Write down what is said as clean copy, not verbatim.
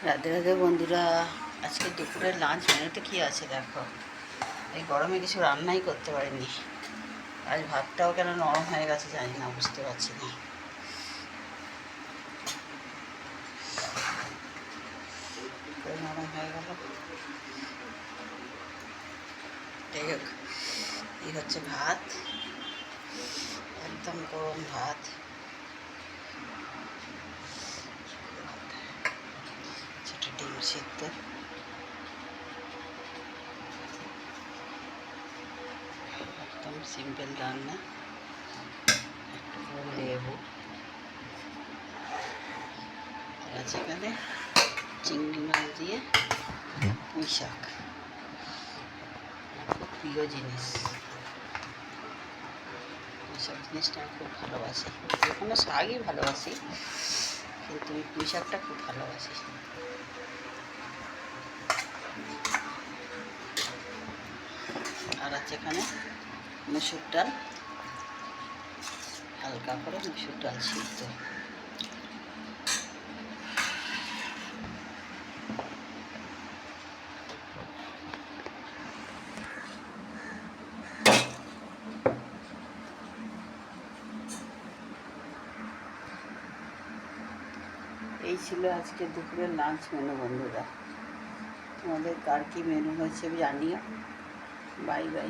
রাধে রাধে বন্ধুরা। আজকে দুপুরের লাঞ্চ মেনুতে কী আছে দেখো। এই গরমে কিছু রান্নাই করতে পারিনি। আজ ভাতটাও কেন নরম হয়ে গেছে জানি না, বুঝতে পারছি না। নরম হয়ে গেল। যাই হোক, এই হচ্ছে ভাত, একদম গরম ভাত। সেটা ডিম সিদ্ধ, একদম সিম্পল রান্না। একটু লেবু আর এখানে চিংড়ি মাছ দিয়ে পুঁই শাক, খুব প্রিয় জিনিস। পুঁই শাক জিনিসটা আমি খুব ভালোবাসি, যে কোনো শাকই ভালোবাসি, কিন্তু আমি পুঁই শাকটা খুব ভালোবাসি। আর আছে এখানে মুসুর ডাল, হালকা করে মুসুর ডাল সিদ্ধ। এই ছিল আজকে দুপুরের লাঞ্চ মেনু বন্ধুরা। তোমাদের কার কী মেনু হয়েছে জানিও। Bye bye.